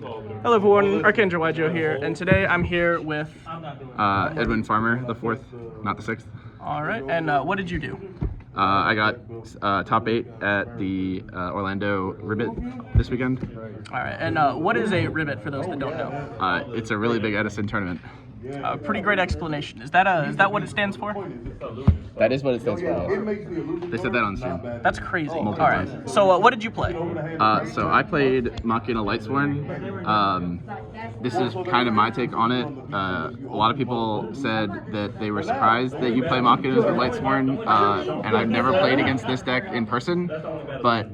Hello everyone, Archangel Yugioh here, and today I'm here with Edwin Farmer IV, not the 6th. Alright, and what did you do? I got top 8 at the Orlando RBET this weekend. Alright, and what is a RBET for those that don't know? It's a really big Edison tournament. Pretty great explanation. Is that what it stands for? That is what it stands for, yes. They said that on stream. That's crazy. Multiple Alright, times. so what did you play? So I played Machina lightsworn. This is kind of my take on it. A lot of people said that they were surprised that you play Machina with lightsworn, and I've never played against this deck in person, but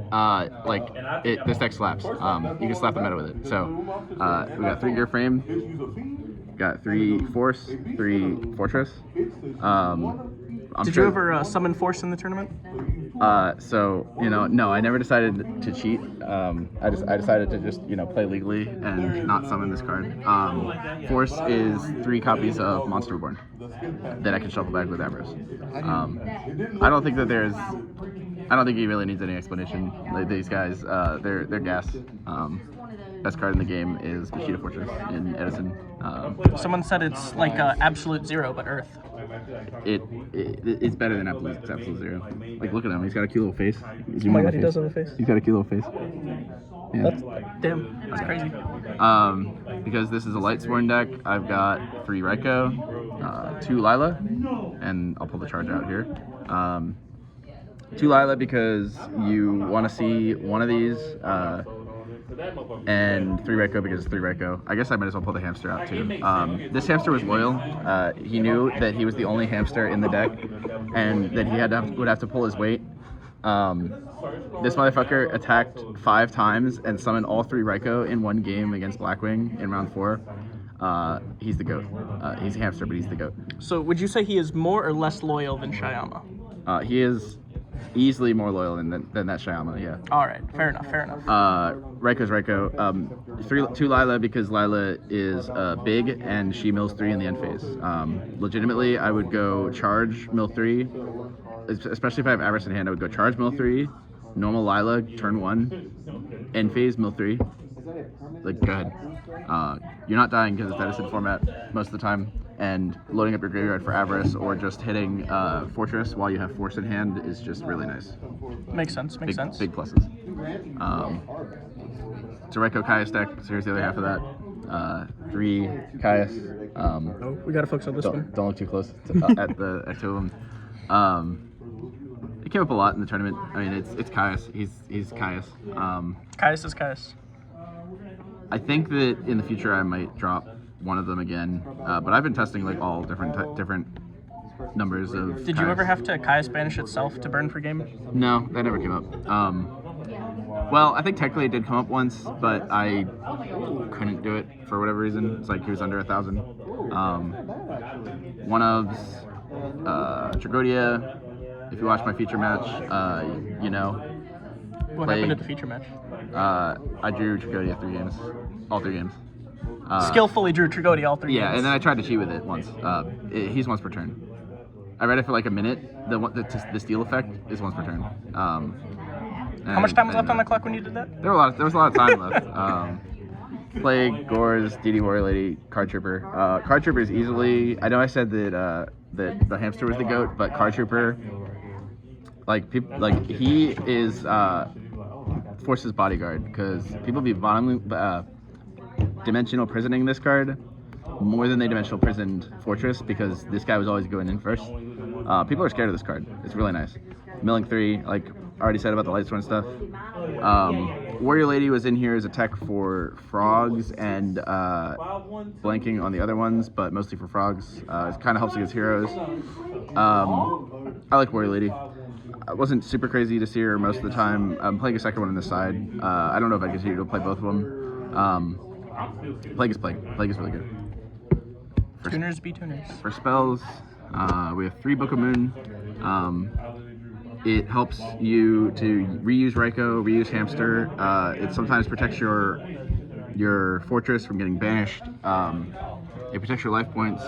this deck slaps. You can slap the meta with it. So we got 3 gear frame. Got 3 force, 3 fortress. Did you ever summon force in the tournament? No, I never decided to cheat. I decided to just, play legally and not summon this card. Force is 3 copies of Monster Reborn that I can shuffle back with Avarice. I don't think he really needs any explanation. Like, these guys, they're gas. Best card in the game is Machina Fortress in Edison. Someone said it's like absolute 0, but Earth. It's better than absolute 0. Like, look at him. He's got a cute little face. Oh my god, he does have a face. He's got a cute little face. Yeah. That's crazy. Because this is a lightsworn deck, I've got 3 Raikou, 2 Lila, and I'll pull the charge out here. 2 Lila because you want to see one of these, and 3 Raikou because it's 3 Raikou. I guess I might as well pull the hamster out too. This hamster was loyal. He knew that he was the only hamster in the deck, and that he would have to pull his weight. This motherfucker attacked 5 times and summoned all 3 Raikou in one game against Blackwing in round 4. He's the GOAT. He's a hamster, but he's the GOAT. So would you say he is more or less loyal than Shyama? He is easily more loyal than that Shyama, yeah. Alright, fair enough. Raikou's Raikou. 2 Lila because Lila is big and she mills 3 in the end phase. Legitimately, I would go charge, mill 3. Especially if I have Avarice in hand, I would go charge, mill 3. Normal Lila, turn 1. End phase, mill 3. Like, go ahead. You're not dying because it's Edison format most of the time. And loading up your graveyard for Avarice or just hitting Fortress while you have Force in hand is just really nice. Makes sense. Big pluses. It's a Raikou Caius deck, so here's the other half of that. 3 Caius. We gotta focus on this one. Don't look too close at 2 of them. It came up a lot in the tournament. I mean, it's Caius. He's Caius. Caius is Caius. I think that in the future I might drop one of them again, but I've been testing like all different numbers of. Did Caius. You ever have to Caius banish itself to burn for game? No, that never came up. Well, I think technically it did come up once, but I couldn't do it for whatever reason. It's like he was under 1,000. One of Tragodia. If you watch my feature match, What happened at the feature match? I drew Tragodia all 3 games. Skillfully drew Tragodia all 3 games. Yeah, and then I tried to cheat with it once. He's once per turn. I read it for like a minute. The steal effect is once per turn. How much time was left on the clock when you did that? There was a lot of time left. Plague, Gores, DD Warrior Lady, Card Trooper. Card Trooper is easily. I know I said that the hamster was the GOAT, but Card Trooper, he is Force's bodyguard because people be dimensional prisoning this card more than they dimensional prisoned Fortress because this guy was always going in first. People are scared of this card. It's really nice. Milling 3, like I already said about the lightsworn stuff. Warrior Lady was in here as a tech for frogs and blanking on the other ones, but mostly for frogs. It kind of helps against heroes. I like Warrior Lady. I wasn't super crazy to see her most of the time. I'm playing a second one on this side. I don't know if I continue to play both of them. Plague is really good. Tuners be tuners. For spells, we have 3 Book of Moon. It helps you to reuse Raikou, reuse Hamster. It sometimes protects your Fortress from getting banished. It protects your life points.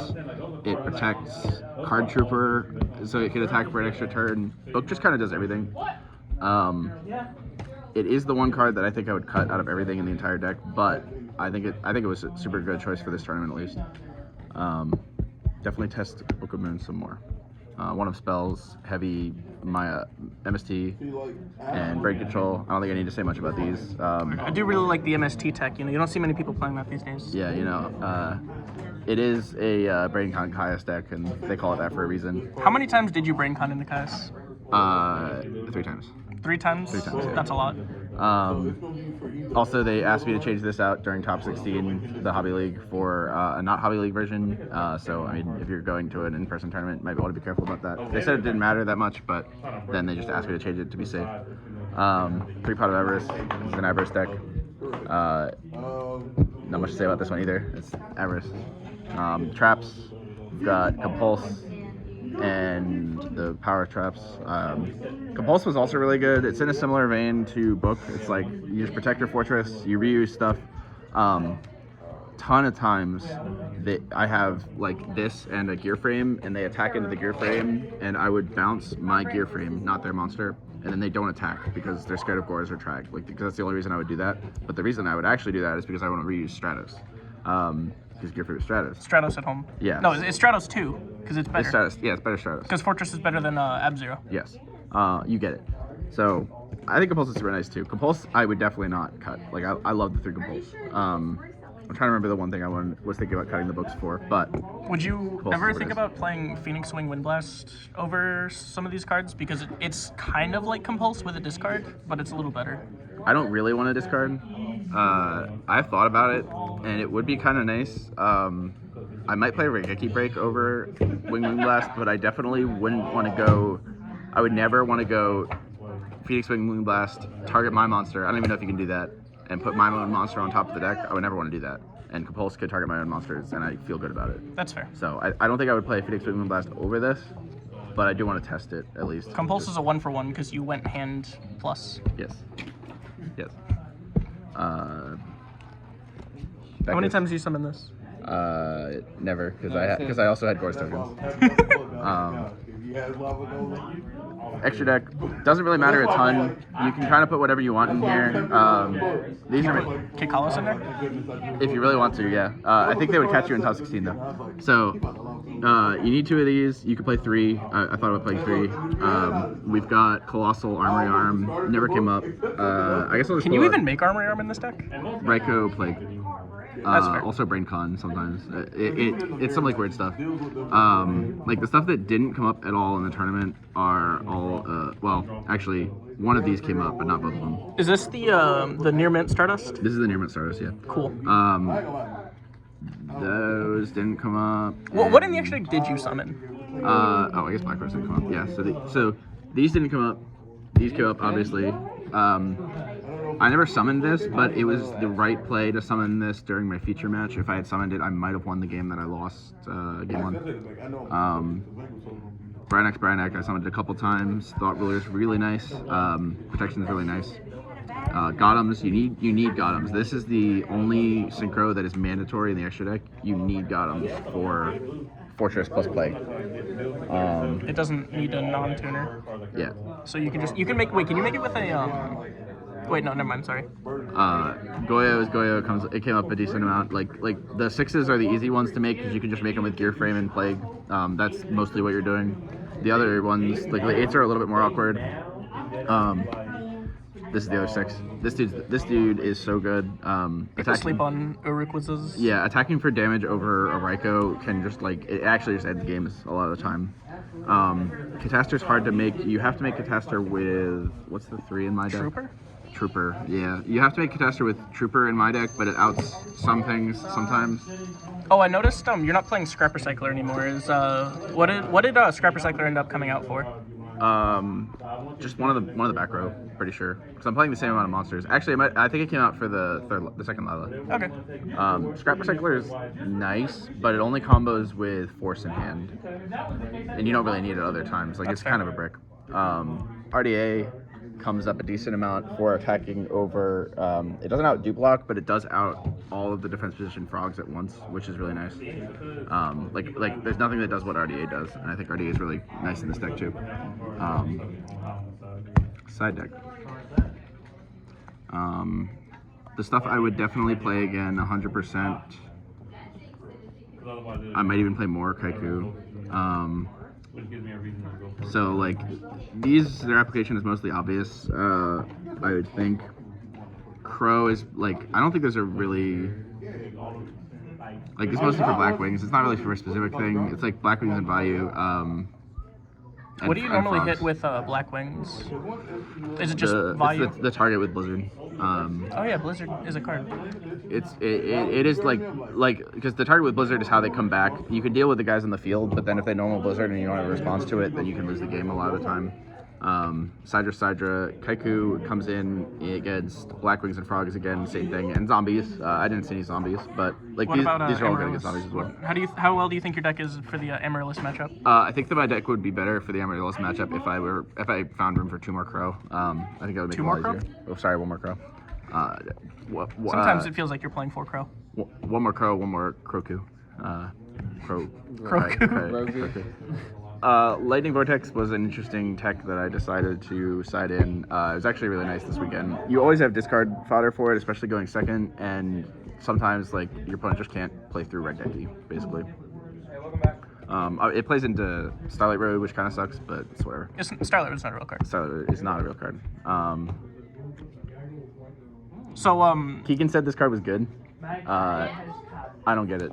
It protects Card Trooper, so it can attack for an extra turn. Book just kind of does everything. It is the one card that I think I would cut out of everything in the entire deck, but I think it was a super good choice for this tournament at least. Definitely test Book of Moon some more. One of spells, heavy, Maya, MST, and brain control. I don't think I need to say much about these. I do really like the MST tech. You don't see many people playing that these days. Yeah, it is a brain con Caius deck, and they call it that for a reason. How many times did you brain con into Caius? 3 times. 3 times? 3 times. Yeah. That's a lot. Also, they asked me to change this out during Top 16, the Hobby League, for a not Hobby League version. So, I mean, if you're going to an in-person tournament, you might want to be careful about that. They said it didn't matter that much, but then they just asked me to change it to be safe. 3 Pot of Avarice. It's an Avarice deck. Not much to say about this one either. It's Avarice. Traps. We've got Compulse and the power traps. Compulse was also really good. It's in a similar vein to Book. It's like you just protect your fortress, you reuse stuff. Ton of times that I have like this and a gear frame, and they attack into the gear frame, and I would bounce my gear frame, not their monster, and then they don't attack because they're scared of Gores or Trag. Like, because that's the only reason I would do that. But the reason I would actually do that is because I want to reuse Stratos. Because gear frame is Stratos. Stratos at home. Yeah. No, it's Stratos 2, because it's better. It's Stratos. Yeah, it's better Stratos. Because Fortress is better than Ab-Zero. Yes. You get it. So, I think Compulse is super nice too. Compulse, I would definitely not cut. Like, I love the 3 Compulse. I'm trying to remember the one thing I was thinking about cutting the books for, but... Would you ever think about playing Phoenix Wing Windblast over some of these cards? Because it's kind of like Compulse with a discard, but it's a little better. I don't really want to discard. I've thought about it, and it would be kind of nice. I might play Regeki Break over Wing Blast, but I definitely wouldn't want to go... I would never want to go Phoenix Wing Blast, target my monster. I don't even know if you can do that, and put my own monster on top of the deck. I would never want to do that. And Compulse could target my own monsters, and I feel good about it. That's fair. So I don't think I would play Phoenix Wing Blast over this, but I do want to test it at least. Compulse is a 1-for-1 because you went hand plus. Yes. Yes. How many times do you summon this? Never, because I also had Gores tokens. Extra deck doesn't really matter a ton. You can kind of put whatever you want in here. These are Kick Hollows in there? if you really want to, yeah. I think they would catch you in top 16 though. So you need 2 of these. You could play 3. I thought about playing 3. We've got Colossal Armory Arm. Never came up. I guess I'll just. Can you even make Armory Arm in this deck? Raikou Plague. Also Brain Con sometimes. It's some like weird stuff. Like the stuff that didn't come up at all in the tournament are all well, actually one of these came up, but not both of them. Is this the Near Mint Stardust? This is the Near Mint Stardust, yeah. Cool. Those didn't come up. What in the extra deck did you summon? I guess Black Rose didn't come up. Yeah. So these didn't come up. These came up obviously. I never summoned this, but it was the right play to summon this during my feature match. If I had summoned it, I might have won the game that I lost, game 1. Brainiac, I summoned it a couple times. Thought Ruler's really nice. Protection's really nice. Gotems, you need Gotems. This is the only synchro that is mandatory in the extra deck. You need Gotems for Fortress plus Plague. It doesn't need a non-tuner. Yeah. So you can make. Wait, can you make it with a Wait, no, never mind. Sorry. Goyo came up a decent amount. Like the 6s are the easy ones to make because you can just make them with Gear Frame and Plague. That's mostly what you're doing. The other ones, like the 8s, are a little bit more awkward. This is the other 6. This dude is so good. People sleep on Urukwizes. Yeah, attacking for damage over a Raikou can just it actually just ends games a lot of the time. Catastor's hard to make. You have to make Catastor with what's the 3 in my deck? Trooper, yeah. You have to make Catastor with Trooper in my deck, but it outs some things sometimes. Oh, I noticed you're not playing Scrap Recycler anymore. What did Scrap Recycler end up coming out for? Just one of the back row, pretty sure. Because I'm playing the same amount of monsters. Actually, I think it came out for the second Lila. Okay. Scrap Recycler is nice, but it only combos with Force in hand, and you don't really need it other times. Like, it's kind of a brick. RDA comes up a decent amount for attacking over. It doesn't out block, but it does out all of the defense position frogs at once, which is really nice. Like there's nothing that does what RDA does, and I think RDA is really nice in this deck too. Side deck. The stuff I would definitely play again, 100%. I might even play more Kaiku. So like their application is mostly obvious. I would think Crow is like, I don't think there's a really like, it's mostly for Black Wings. It's not really for a specific thing. It's like Black Wings and Bayou. What do you normally hit with Black Wings? Is it just Bayou? It's the target with Blizzard. Oh yeah, Blizzard is a card. It is like because the target with Blizzard is how they come back. You can deal with the guys on the field, but then if they normal Blizzard and you don't have a response to it, then you can lose the game a lot of the time. Sidra, Kaiku comes in against Black Wings and Frogs again, same thing, and zombies. I didn't see any zombies, but like these are all good against zombies as well. How well do you think your deck is for the Amaryllis matchup? I think that my deck would be better for the Amaryllis matchup if I found room for 2 more Crow. I think that would make it a lot easier. Oh, sorry, 1 more Crow. Sometimes it feels like you're playing 4 Crow. 1 more Crow, 1 more Kroku. Kroku. Lightning Vortex was an interesting tech that I decided to side in. It was actually really nice this weekend. You always have discard fodder for it, especially going second, and sometimes like your opponent just can't play through red decky, basically. It plays into Starlight Road, which kind of sucks, but it's whatever. Starlight Road's not a real card. Starlight Road is not a real card. Keegan said this card was good. I don't get it.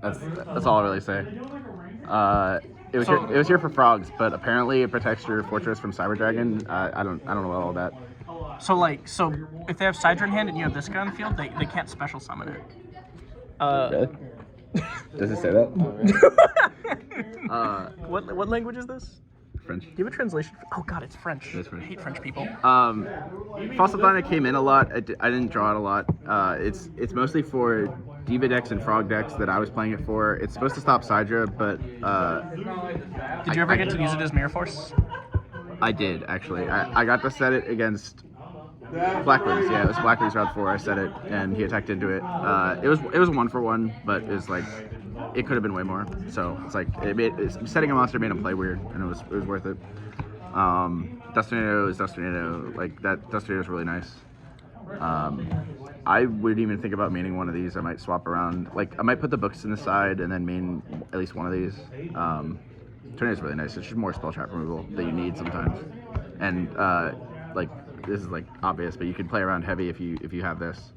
That's all I really say. It was here for Frogs, but apparently it protects your fortress from Cyber Dragon. I don't know about all that. So if they have Sidra in hand and you have this guy on the field, they can't special summon it. Really? Does it say that? What language is this? French. Do you have a translation? Oh god, it's French. It is French. I hate French people. Fossil Dina came in a lot. I didn't draw it a lot. It's mostly for Diva decks and Frog decks that I was playing it for. It's supposed to stop Sidra, but did you ever get to use it as Mirror Force? I did actually. I got to set it against Black Wings. Yeah, it was Black Wings round 4. I set it and he attacked into it. It was 1-for-1, but it was like it could have been way more. So it's like setting a monster made him play weird, and it was worth it. Dustornado is Dustornado. Like that Dustornado is really nice. I would even think about maining one of these. I might swap around. Like I might put the books in the side and then main at least one of these. Tornado is really nice. It's just more spell trap removal that you need sometimes. And like this is like obvious, but you can play around heavy if you have this.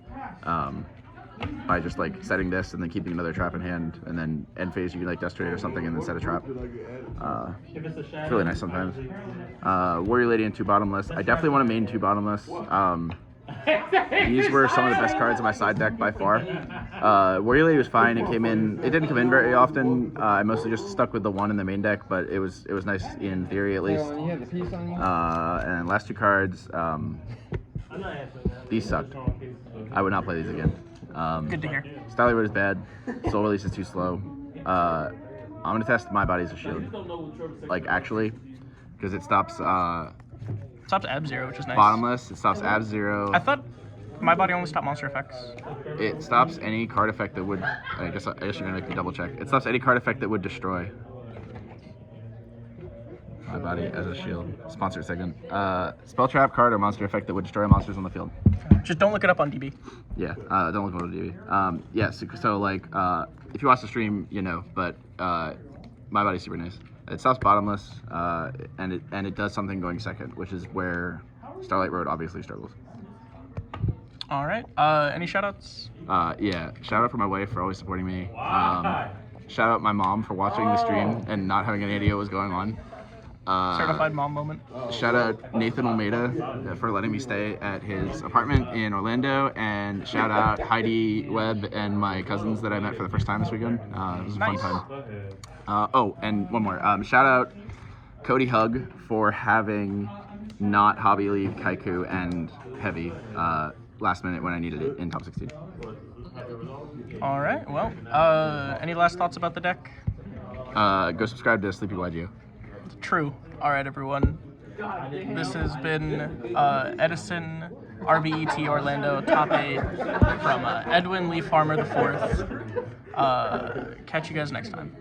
By just like setting this and then keeping another trap in hand, and then end phase you can like Dust Trade or something and then set a trap. It's really nice sometimes. Warrior Lady and 2 bottomless. I definitely want to main 2 bottomless. These were some of the best cards in my side deck by far. Warrior Lady was fine. It didn't come in very often. I mostly just stuck with the 1 in the main deck, but it was nice in theory at least. And last 2 cards, these sucked. I would not play these again. Good to hear. Starlight Road is bad. Soul Release is too slow. I'm gonna test My Body as a Shield. Like actually, because it stops. Stops Ab Zero, which is nice. Bottomless. It stops Ab Zero. I thought My Body only stopped monster effects. It stops any card effect that would. I guess you're gonna make me double check. It stops any card effect that would destroy. My Body as a Shield. Sponsored segment. Spell trap card or monster effect that would destroy monsters on the field. Just don't look it up on DB. Yeah, don't look on DB. Yes, so like, if you watch the stream, you know, but My Body's super nice. It stops bottomless, and it does something going second, which is where Starlight Road obviously struggles. All right. Any shoutouts? Yeah, shout out for my wife for always supporting me. Shout out my mom for watching the stream and not having any idea what was going on. Certified mom moment. Shout out Nathan Almeida for letting me stay at his apartment in Orlando, and shout out Heidi Webb and my cousins that I met for the first time this weekend. It was a fun time. Oh, and one more. Shout out Cody Hug for having not Hobby League Kaiku and Heavy last minute when I needed it in top 16. All right. Well, any last thoughts about the deck? Go subscribe to Sleepy Yugioh. True. All right, everyone. This has been Edison, RBET Orlando, top 8 from Edwin Farmer IV. Catch you guys next time.